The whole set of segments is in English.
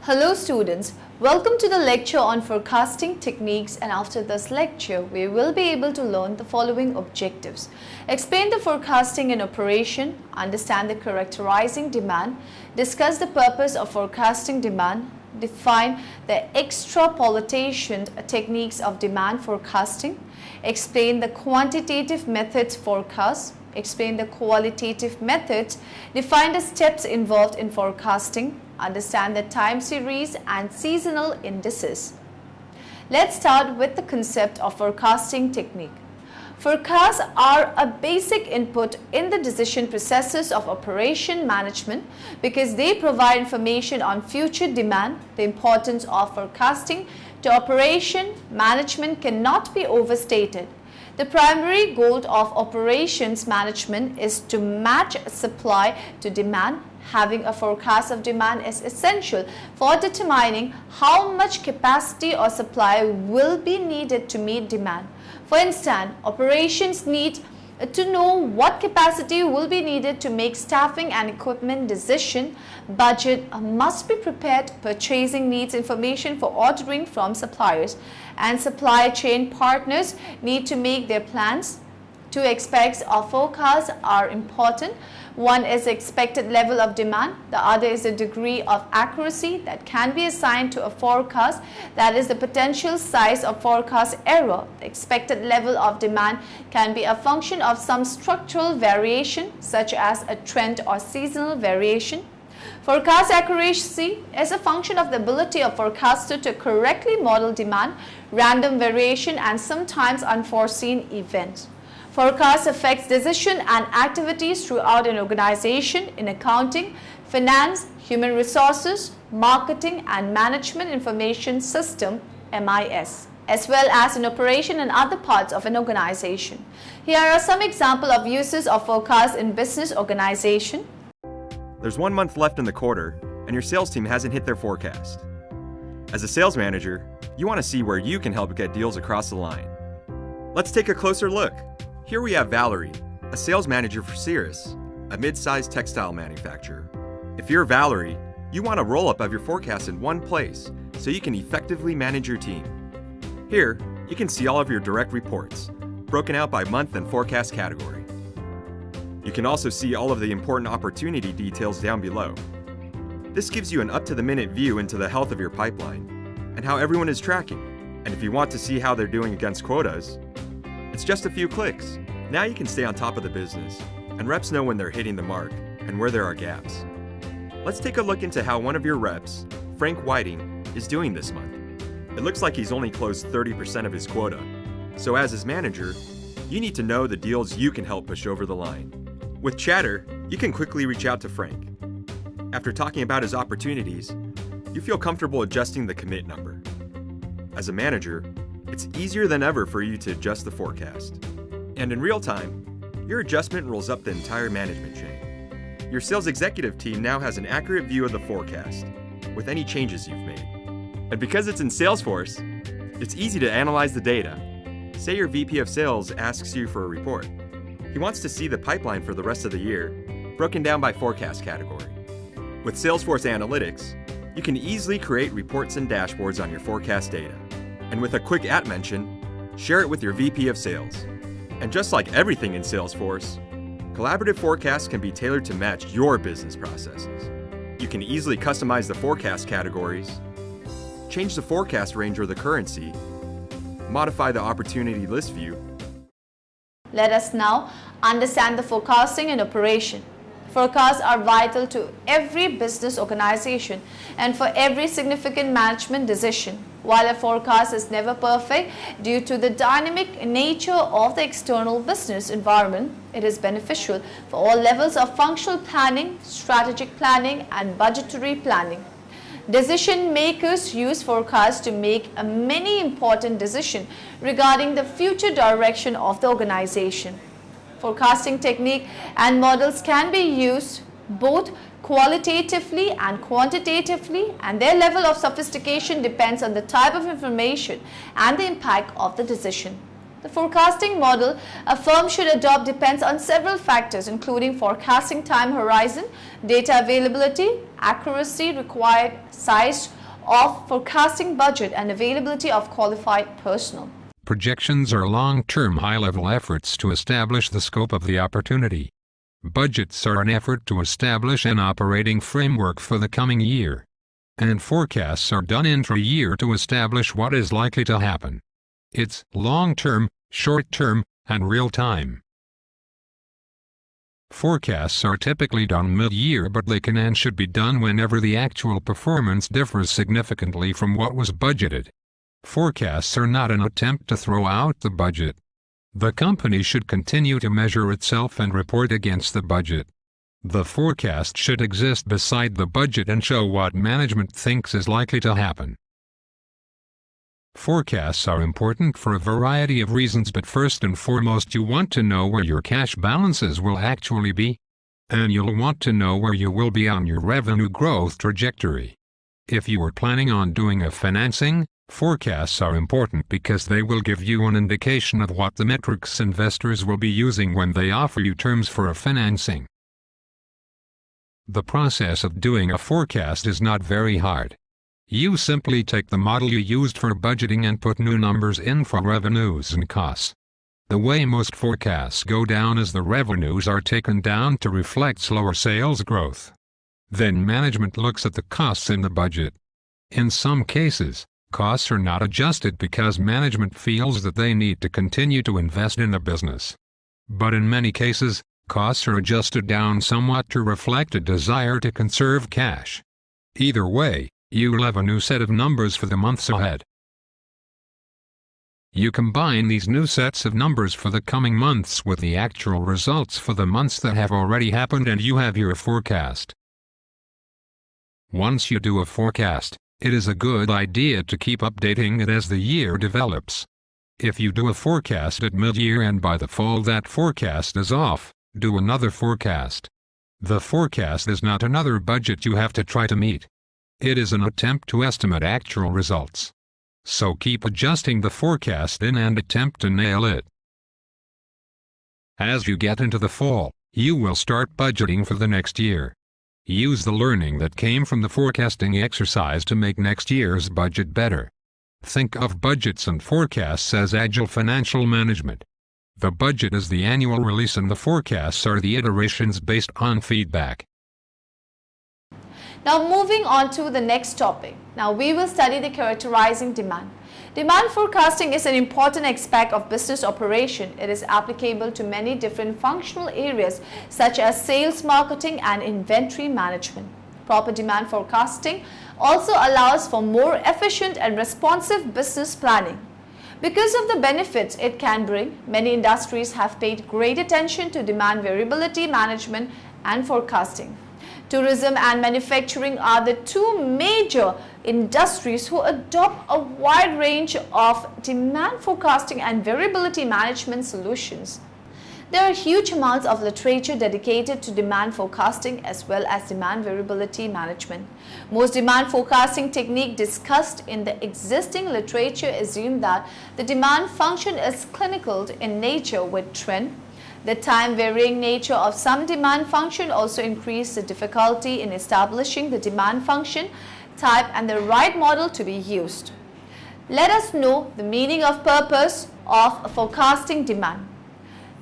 Hello students, welcome to the lecture on forecasting techniques, and after this lecture we will be able to learn the following objectives. Explain the forecasting in operation, understand the characterizing demand, discuss the purpose of forecasting demand, define the extrapolation techniques of demand forecasting, explain the quantitative methods forecast, explain the qualitative methods, define the steps involved in forecasting, understand the time series and seasonal indices. Let's start with the concept of forecasting technique. Forecasts are a basic input in the decision processes of operation management because they provide information on future demand. The importance of forecasting to operation management cannot be overstated. The primary goal of operations management is to match supply to demand. Having a forecast of demand is essential for determining how much capacity or supply will be needed to meet demand. For instance, operations need to know what capacity will be needed to make staffing and equipment decision. Budget must be prepared. Purchasing needs information for ordering from suppliers, and supply chain partners need to make their plans. Two aspects of forecast are important. One is the expected level of demand. The other is the degree of accuracy that can be assigned to a forecast, that is the potential size of forecast error. The expected level of demand can be a function of some structural variation such as a trend or seasonal variation. Forecast accuracy is a function of the ability of forecaster to correctly model demand, random variation and sometimes unforeseen events. Forecast affects decision and activities throughout an organization in accounting, finance, human resources, marketing and management information system (MIS), as well as in operation and other parts of an organization. Here are some examples of uses of forecast in business organization. There's 1 month left in the quarter and your sales team hasn't hit their forecast. As a sales manager, you want to see where you can help get deals across the line. Let's take a closer look. Here we have Valerie, a sales manager for Cirrus, a mid-sized textile manufacturer. If you're Valerie, you want a roll-up of your forecast in one place so you can effectively manage your team. Here, you can see all of your direct reports, broken out by month and forecast category. You can also see all of the important opportunity details down below. This gives you an up-to-the-minute view into the health of your pipeline and how everyone is tracking. And if you want to see how they're doing against quotas, it's just a few clicks. Now you can stay on top of the business, and reps know when they're hitting the mark and where there are gaps. Let's take a look into how one of your reps, Frank Whiting, is doing this month. It looks like he's only closed 30% of his quota. So as his manager, you need to know the deals you can help push over the line. With Chatter, you can quickly reach out to Frank. After talking about his opportunities, you feel comfortable adjusting the commit number. As a manager, it's easier than ever for you to adjust the forecast. And in real time, your adjustment rolls up the entire management chain. Your sales executive team now has an accurate view of the forecast with any changes you've made. And because it's in Salesforce, it's easy to analyze the data. Say your VP of Sales asks you for a report. He wants to see the pipeline for the rest of the year, broken down by forecast category. With Salesforce Analytics, you can easily create reports and dashboards on your forecast data. And with a quick @mention, share it with your VP of Sales. And just like everything in Salesforce, collaborative forecasts can be tailored to match your business processes. You can easily customize the forecast categories, change the forecast range or the currency, modify the opportunity list view. Let us now understand the forecasting in operation. Forecasts are vital to every business organization and for every significant management decision. While a forecast is never perfect due to the dynamic nature of the external business environment, it is beneficial for all levels of functional planning, strategic planning, and budgetary planning. Decision makers use forecasts to make many important decisions regarding the future direction of the organization. Forecasting technique and models can be used both qualitatively and quantitatively, and their level of sophistication depends on the type of information and the impact of the decision. The forecasting model a firm should adopt depends on several factors, including forecasting time horizon, data availability, accuracy required, size of forecasting budget, and availability of qualified personnel. Projections are long-term high-level efforts to establish the scope of the opportunity. Budgets are an effort to establish an operating framework for the coming year. And forecasts are done intra-year to establish what is likely to happen. It's long-term, short-term, and real-time. Forecasts are typically done mid-year, but they can and should be done whenever the actual performance differs significantly from what was budgeted. Forecasts are not an attempt to throw out the budget. The company should continue to measure itself and report against the budget. The forecast should exist beside the budget and show what management thinks is likely to happen. Forecasts are important for a variety of reasons, but first and foremost you want to know where your cash balances will actually be. And you'll want to know where you will be on your revenue growth trajectory. If you are planning on doing a financing, forecasts are important because they will give you an indication of what the metrics investors will be using when they offer you terms for a financing. The process of doing a forecast is not very hard. You simply take the model you used for budgeting and put new numbers in for revenues and costs. The way most forecasts go down is the revenues are taken down to reflect slower sales growth. Then management looks at the costs in the budget. In some cases, costs are not adjusted because management feels that they need to continue to invest in the business. But in many cases, costs are adjusted down somewhat to reflect a desire to conserve cash. Either way, you'll have a new set of numbers for the months ahead. You combine these new sets of numbers for the coming months with the actual results for the months that have already happened and you have your forecast. Once you do a forecast, it is a good idea to keep updating it as the year develops. If you do a forecast at mid-year and by the fall that forecast is off, do another forecast. The forecast is not another budget you have to try to meet. It is an attempt to estimate actual results. So keep adjusting the forecast in and attempt to nail it. As you get into the fall, you will start budgeting for the next year. Use the learning that came from the forecasting exercise to make next year's budget better. Think of budgets and forecasts as agile financial management. The budget is the annual release and the forecasts are the iterations based on feedback. Now moving on to the next topic. Now we will study the characterizing demand. Demand forecasting is an important aspect of business operation. It is applicable to many different functional areas such as sales, marketing, and inventory management. Proper demand forecasting also allows for more efficient and responsive business planning. Because of the benefits it can bring, many industries have paid great attention to demand variability management and forecasting. Tourism and manufacturing are the two major industries who adopt a wide range of demand forecasting and variability management solutions. There are huge amounts of literature dedicated to demand forecasting as well as demand variability management. Most demand forecasting techniques discussed in the existing literature assume that the demand function is clinical in nature with trend. The time-varying nature of some demand function also increases the difficulty in establishing the demand function type and the right model to be used. Let us know the meaning of purpose of forecasting demand.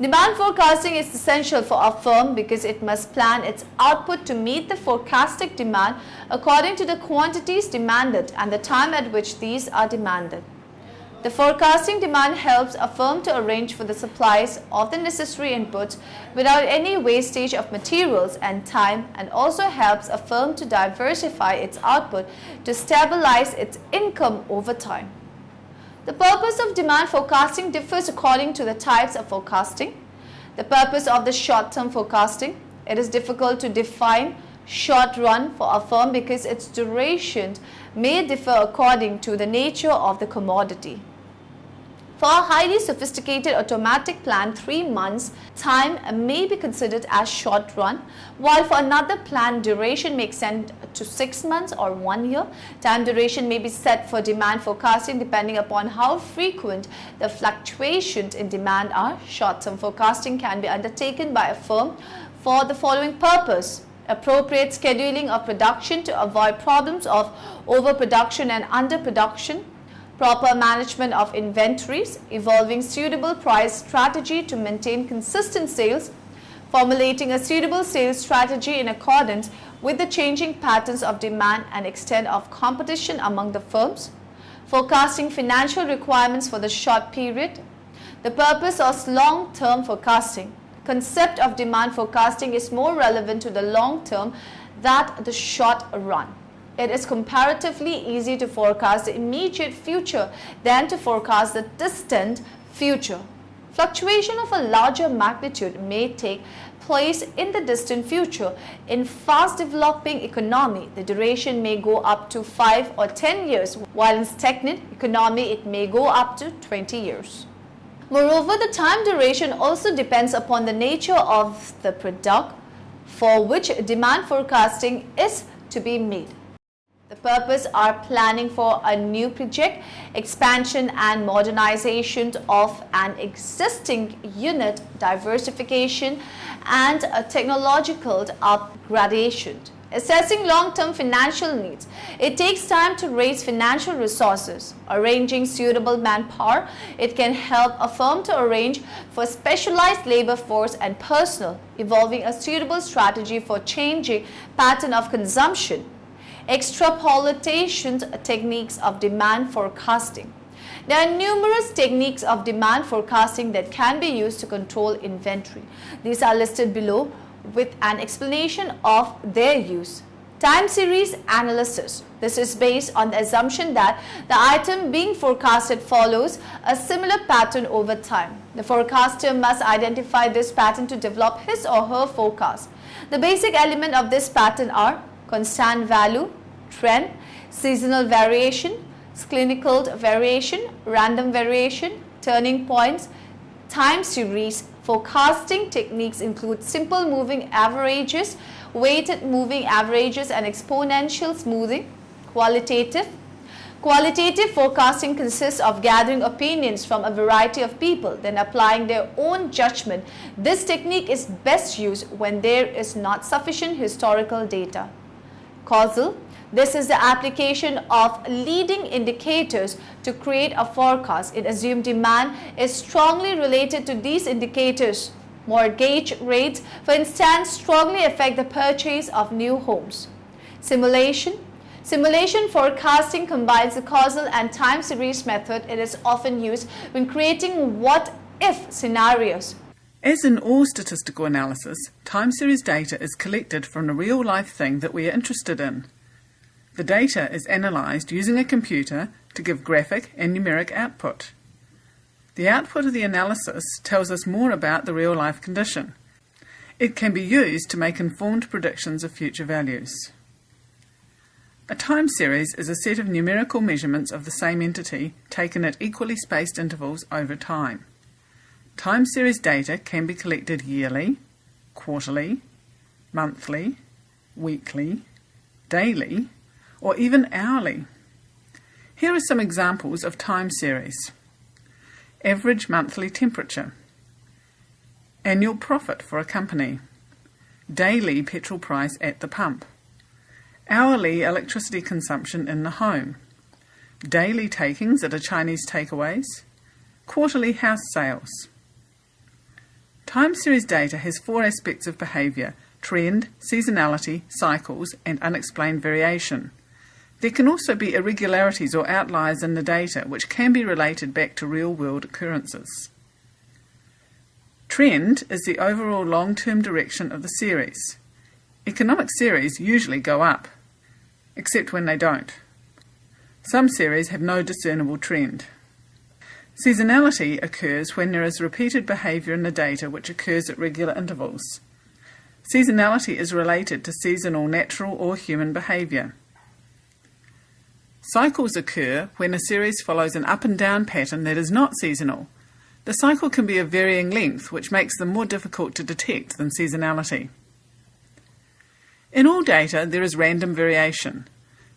Demand forecasting is essential for a firm because it must plan its output to meet the forecasted demand according to the quantities demanded and the time at which these are demanded. The forecasting demand helps a firm to arrange for the supplies of the necessary inputs without any wastage of materials and time, and also helps a firm to diversify its output to stabilize its income over time. The purpose of demand forecasting differs according to the types of forecasting. The purpose of the short-term forecasting, it is difficult to define short run for a firm because its duration may differ according to the nature of the commodity. For a highly sophisticated automatic plan, 3 months time may be considered as short run, while for another plan duration may extend to 6 months or 1 year. Time duration may be set for demand forecasting depending upon how frequent the fluctuations in demand are. Short-term forecasting can be undertaken by a firm for the following purpose. appropriate scheduling of production to avoid problems of overproduction and underproduction, proper management of inventories, evolving suitable price strategy to maintain consistent sales, formulating a suitable sales strategy in accordance with the changing patterns of demand and extent of competition among the firms, forecasting financial requirements for the short period. The purpose of long-term forecasting. Concept of demand forecasting is more relevant to the long term than the short run. It is comparatively easy to forecast the immediate future than to forecast the distant future. Fluctuation of a larger magnitude may take place in the distant future. In fast developing economy, the duration may go up to 5 or 10 years, while in stagnant economy it may go up to 20 years. Moreover, the time duration also depends upon the nature of the product for which demand forecasting is to be made. The purpose are planning for a new project, expansion and modernization of an existing unit, diversification and a technological upgradation. Assessing long-term financial needs. It takes time to raise financial resources. Arranging suitable manpower. It can help a firm to arrange for specialized labor force and personnel, evolving a suitable strategy for changing pattern of consumption. Extrapolation techniques of demand forecasting. There are numerous techniques of demand forecasting that can be used to control inventory. These are listed below with an explanation of their use. Time series analysis. This is based on the assumption that the item being forecasted follows a similar pattern over time. The forecaster must identify this pattern to develop his or her forecast. The basic element of this pattern are constant value, trend, seasonal variation, clinical variation, random variation, turning points. Time series forecasting techniques include simple moving averages, weighted moving averages and exponential smoothing. Qualitative forecasting consists of gathering opinions from a variety of people, then applying their own judgment. This technique is best used when there is not sufficient historical data. Causal. This is the application of leading indicators to create a forecast. It assumes demand is strongly related to these indicators. Mortgage rates, for instance, strongly affect the purchase of new homes. Simulation forecasting combines the causal and time series method. It is often used when creating what-if scenarios. As in all statistical analysis, time series data is collected from a real-life thing that we are interested in. The data is analysed using a computer to give graphic and numeric output. The output of the analysis tells us more about the real-life condition. It can be used to make informed predictions of future values. A time series is a set of numerical measurements of the same entity taken at equally spaced intervals over time. Time series data can be collected yearly, quarterly, monthly, weekly, daily, or even hourly. Here are some examples of time series. Average monthly temperature, annual profit for a company, daily petrol price at the pump, hourly electricity consumption in the home, daily takings at a Chinese takeaways, quarterly house sales. Time series data has 4 aspects of behaviour: trend, seasonality, cycles, and unexplained variation. There can also be irregularities or outliers in the data which can be related back to real-world occurrences. Trend is the overall long-term direction of the series. Economic series usually go up, except when they don't. Some series have no discernible trend. Seasonality occurs when there is repeated behaviour in the data which occurs at regular intervals. Seasonality is related to seasonal natural or human behaviour. Cycles occur when a series follows an up and down pattern that is not seasonal. The cycle can be of varying length, which makes them more difficult to detect than seasonality. In all data, there is random variation.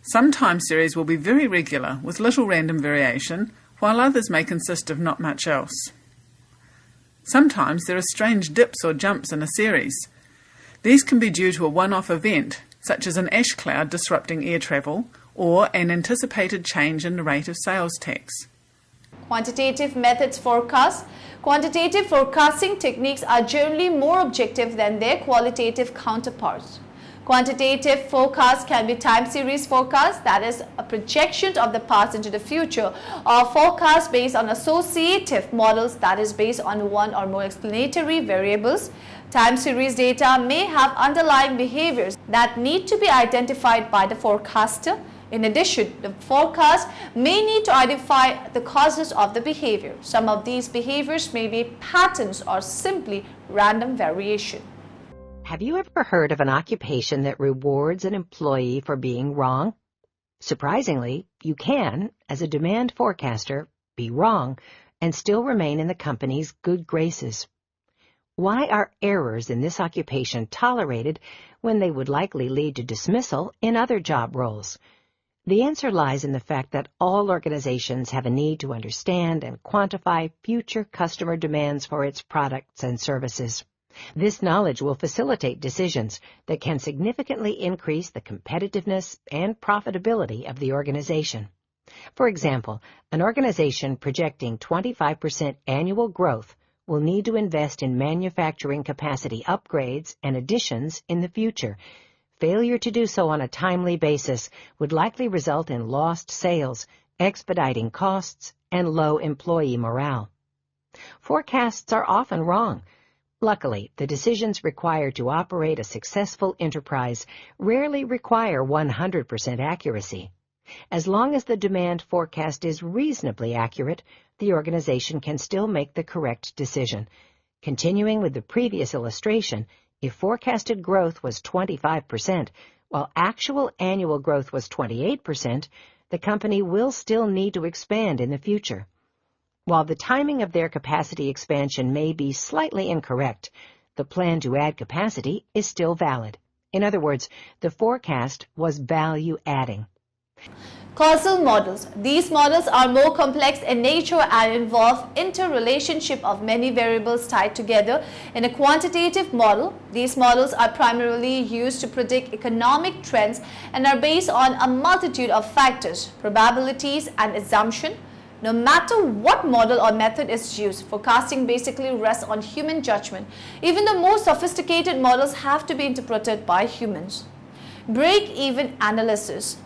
Some time series will be very regular, with little random variation, while others may consist of not much else. Sometimes there are strange dips or jumps in a series. These can be due to a one-off event, such as an ash cloud disrupting air travel, or an anticipated change in the rate of sales tax. Quantitative methods forecast. Quantitative forecasting techniques are generally more objective than their qualitative counterparts. Quantitative forecast can be time series forecast, that is a projection of the past into the future, or forecast based on associative models, that is based on one or more explanatory variables. Time series data may have underlying behaviors that need to be identified by the forecaster. In addition, the forecast may need to identify the causes of the behavior. Some of these behaviors may be patterns or simply random variation. Have you ever heard of an occupation that rewards an employee for being wrong? Surprisingly, you can, as a demand forecaster, be wrong and still remain in the company's good graces. Why are errors in this occupation tolerated when they would likely lead to dismissal in other job roles? The answer lies in the fact that all organizations have a need to understand and quantify future customer demands for its products and services. This knowledge will facilitate decisions that can significantly increase the competitiveness and profitability of the organization. For example, an organization projecting 25% annual growth will need to invest in manufacturing capacity upgrades and additions in the future. Failure to do so on a timely basis would likely result in lost sales, expediting costs, and low employee morale. Forecasts are often wrong. Luckily, the decisions required to operate a successful enterprise rarely require 100% accuracy. As long as the demand forecast is reasonably accurate, the organization can still make the correct decision. Continuing with the previous illustration, if forecasted growth was 25%, while actual annual growth was 28%, the company will still need to expand in the future. While the timing of their capacity expansion may be slightly incorrect, the plan to add capacity is still valid. In other words, the forecast was value-adding. Causal models. These models are more complex in nature and involve interrelationship of many variables tied together. In a quantitative model, these models are primarily used to predict economic trends and are based on a multitude of factors, probabilities, and assumptions. No matter what model or method is used, forecasting basically rests on human judgment. Even the most sophisticated models have to be interpreted by humans. Break-even analysis.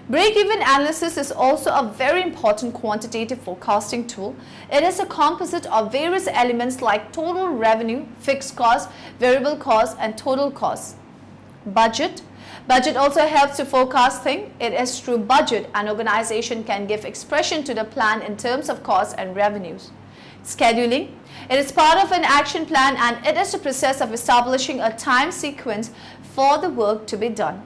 Break-even analysis is also a very important quantitative forecasting tool. It is a composite of various elements like total revenue, fixed costs, variable costs, and total costs. Budget. Budget also helps to forecast things. It is through budget an organization can give expression to the plan in terms of costs and revenues. Scheduling. It is part of an action plan and it is the process of establishing a time sequence for the work to be done.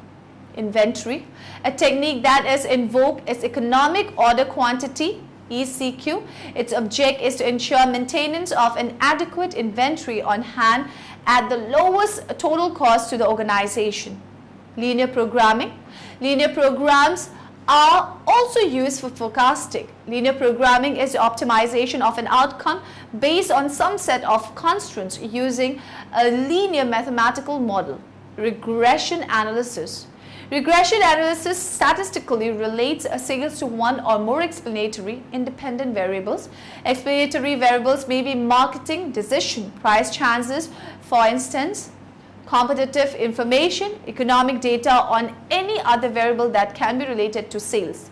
Inventory. A technique that is in vogue is economic order quantity, ECQ. Its object is to ensure maintenance of an adequate inventory on hand at the lowest total cost to the organization. Linear programming. Linear programs are also used for forecasting. Linear programming is the optimization of an outcome based on some set of constraints using a linear mathematical model. Regression analysis. Regression analysis statistically relates sales to one or more explanatory independent variables. Explanatory variables may be marketing, decision, price chances, for instance, competitive information, economic data on any other variable that can be related to sales.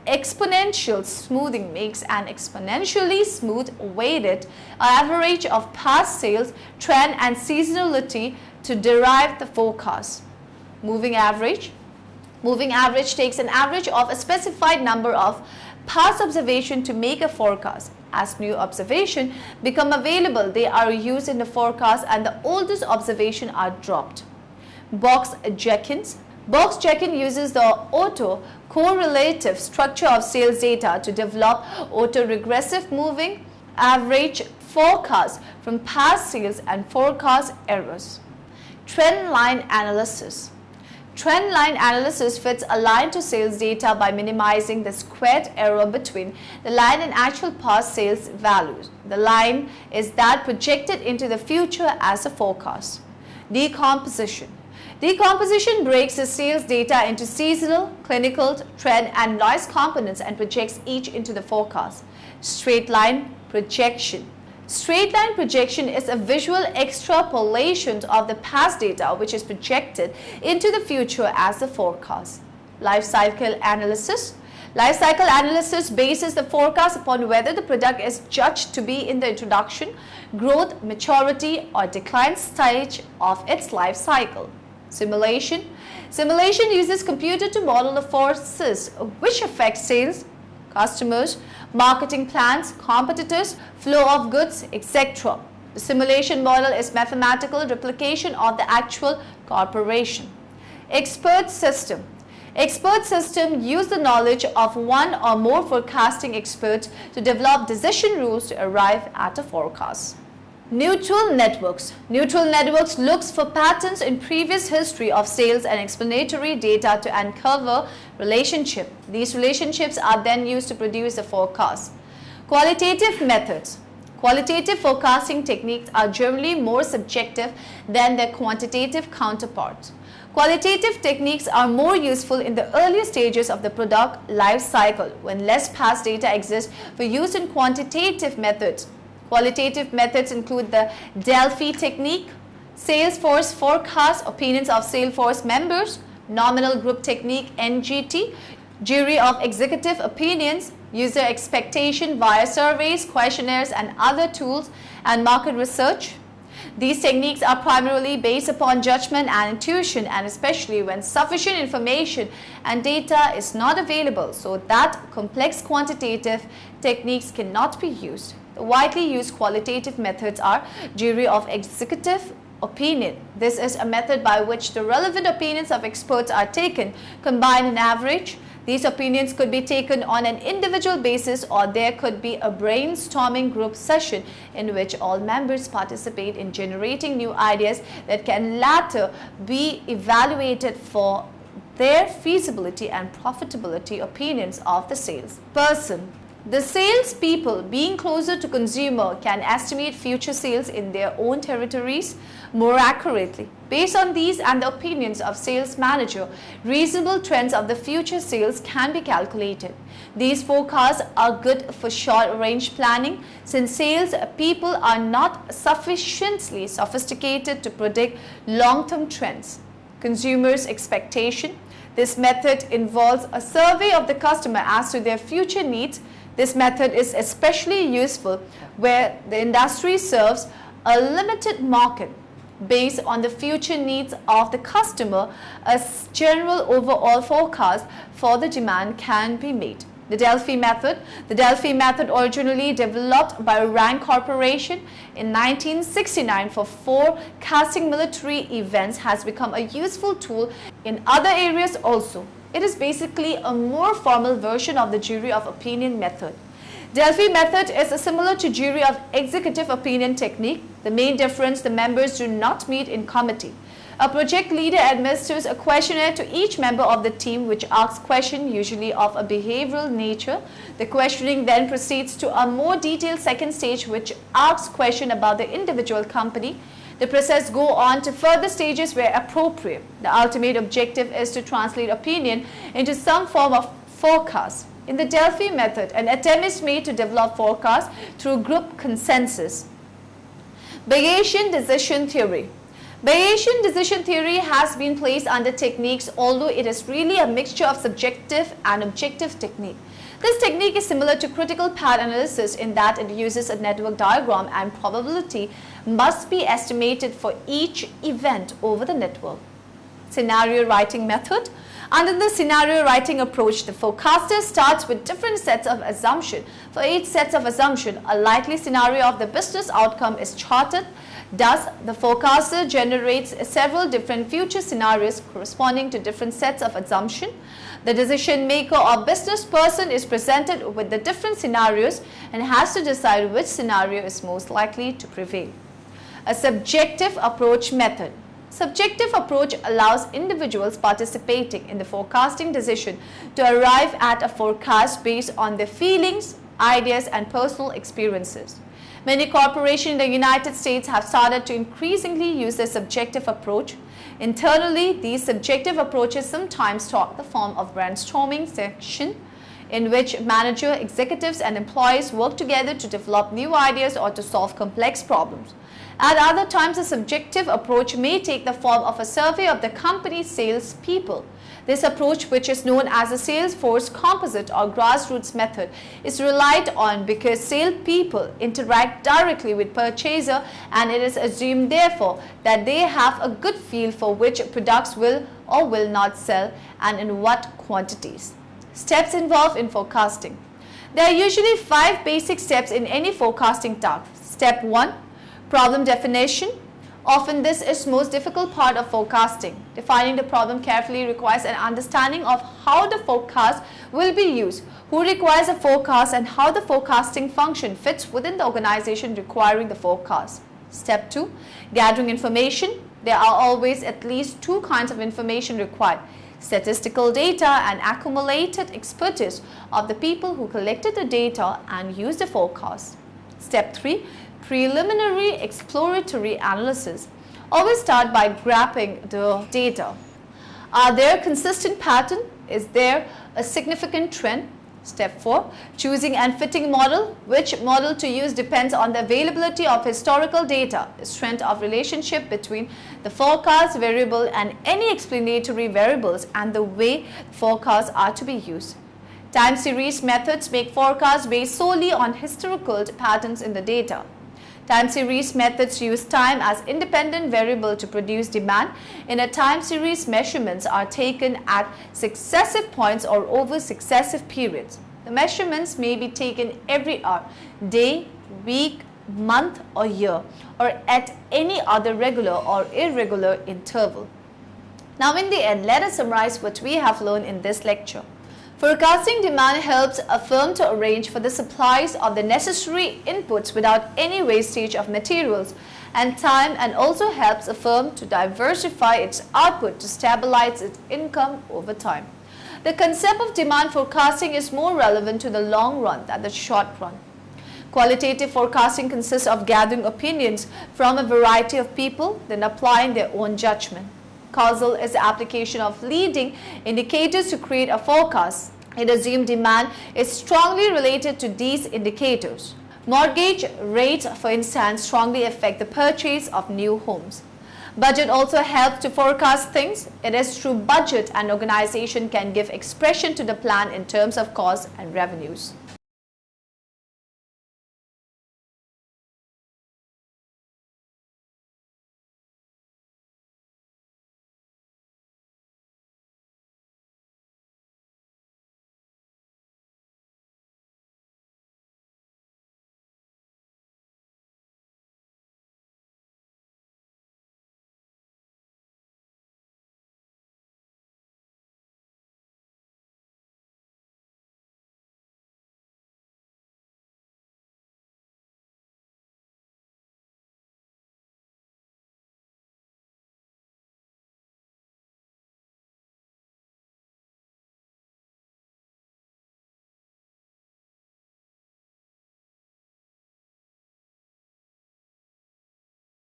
Exponential smoothing makes an exponentially smooth weighted average of past sales, trend, and seasonality to derive the forecast. Moving average. Moving average takes an average of a specified number of past observations to make a forecast. As new observations become available, they are used in the forecast and the oldest observations are dropped. Box check-ins. Box check-in uses the auto-correlative structure of sales data to develop autoregressive moving average forecasts from past sales and forecast errors. Trend line analysis. Trend line analysis fits a line to sales data by minimizing the squared error between the line and actual past sales values. The line is that projected into the future as a forecast. Decomposition. Decomposition breaks the sales data into seasonal, clinical, trend, and noise components and projects each into the forecast. Straight line projection. Straight line projection is a visual extrapolation of the past data which is projected into the future as the forecast. Life cycle analysis. Life cycle analysis bases the forecast upon whether the product is judged to be in the introduction, growth, maturity, or decline stage of its life cycle. Simulation. Simulation uses computer to model the forces which affect sales, customers, marketing plans, competitors, flow of goods, etc. The simulation model is mathematical replication of the actual corporation. Expert system. Expert system use the knowledge of one or more forecasting experts to develop decision rules to arrive at a forecast. Neutral networks. Neutral networks looks for patterns in previous history of sales and explanatory data to uncover relationship. These relationships are then used to produce a forecast. Qualitative methods. Qualitative forecasting techniques are generally more subjective than their quantitative counterparts. Qualitative techniques are more useful in the earlier stages of the product life cycle when less past data exists for use in quantitative methods. Qualitative methods include the Delphi technique, Salesforce forecast, opinions of Salesforce members, nominal group technique NGT, jury of executive opinions, user expectation via surveys, questionnaires and other tools, and market research. These techniques are primarily based upon judgment and intuition, and especially when sufficient information and data is not available so that complex quantitative techniques cannot be used. The widely used qualitative methods are jury of executive opinion. This is a method by which the relevant opinions of experts are taken, combined and averaged. These opinions could be taken on an individual basis, or there could be a brainstorming group session in which all members participate in generating new ideas that can later be evaluated for their feasibility and profitability opinions of the salesperson. The salespeople, being closer to consumer, can estimate future sales in their own territories more accurately. Based on these and the opinions of sales manager, reasonable trends of the future sales can be calculated. These forecasts are good for short-range planning since sales people are not sufficiently sophisticated to predict long-term trends. Consumers' expectation. This method involves a survey of the customer as to their future needs. This method is especially useful where the industry serves a limited market. Based on the future needs of the customer, a general overall forecast for the demand can be made. The Delphi method. The Delphi method, originally developed by Rand Corporation in 1969 for forecasting military events, has become a useful tool in other areas also. It is basically a more formal version of the jury of opinion method. Delphi method is similar to jury of executive opinion technique. The main difference, the members do not meet in committee. A project leader administers a questionnaire to each member of the team which asks questions usually of a behavioral nature. The questioning then proceeds to a more detailed second stage which asks questions about the individual company. The process goes on to further stages where appropriate. The ultimate objective is to translate opinion into some form of forecast. In the Delphi method, an attempt is made to develop forecasts through group consensus. Bayesian decision theory. Bayesian decision theory has been placed under techniques, although it is really a mixture of subjective and objective technique. This technique is similar to critical path analysis in that it uses a network diagram and probability must be estimated for each event over the network. Scenario writing method. Under the scenario writing approach, the forecaster starts with different sets of assumptions. For each set of assumptions, a likely scenario of the business outcome is charted. Thus, the forecaster generates several different future scenarios corresponding to different sets of assumptions. The decision maker or business person is presented with the different scenarios and has to decide which scenario is most likely to prevail. A subjective approach method. Subjective approach allows individuals participating in the forecasting decision to arrive at a forecast based on their feelings, ideas, and personal experiences. Many corporations in the United States have started to increasingly use the subjective approach. Internally, these subjective approaches sometimes take the form of brainstorming session in which manager, executives and employees work together to develop new ideas or to solve complex problems. At other times, a subjective approach may take the form of a survey of the company's salespeople. This approach, which is known as the sales force composite or grassroots method, is relied on because salespeople interact directly with purchaser, and it is assumed therefore that they have a good feel for which products will or will not sell and in what quantities. Steps involved in forecasting. There are usually 5 basic steps in any forecasting task. Step 1. Problem definition. Often this is most difficult part of forecasting. Defining the problem carefully requires an understanding of how the forecast will be used, who requires a forecast, and how the forecasting function fits within the organization requiring the forecast. Step 2. Gathering information. There are always at least 2 kinds of information required: statistical data and accumulated expertise of the people who collected the data and used the forecast. Step 3. Preliminary exploratory analysis. Always start by grasping the data. Are there consistent pattern? Is there a significant trend? Step 4. Choosing and fitting model. Which model to use depends on the availability of historical data, the strength of relationship between the forecast variable and any explanatory variables, and the way forecasts are to be used. Time series methods make forecasts based solely on historical patterns in the data. Time series methods use time as independent variable to produce demand. In a time series, measurements are taken at successive points or over successive periods. The measurements may be taken every hour, day, week, month or year, or at any other regular or irregular interval. Now in the end, let us summarize what we have learned in this lecture. Forecasting demand helps a firm to arrange for the supplies of the necessary inputs without any wastage of materials and time, and also helps a firm to diversify its output to stabilize its income over time. The concept of demand forecasting is more relevant to the long run than the short run. Qualitative forecasting consists of gathering opinions from a variety of people, then applying their own judgment. Causal is the application of leading indicators to create a forecast. It assumes demand is strongly related to these indicators. Mortgage rates, for instance, strongly affect the purchase of new homes. Budget also helps to forecast things. It is through budget an organization can give expression to the plan in terms of costs and revenues.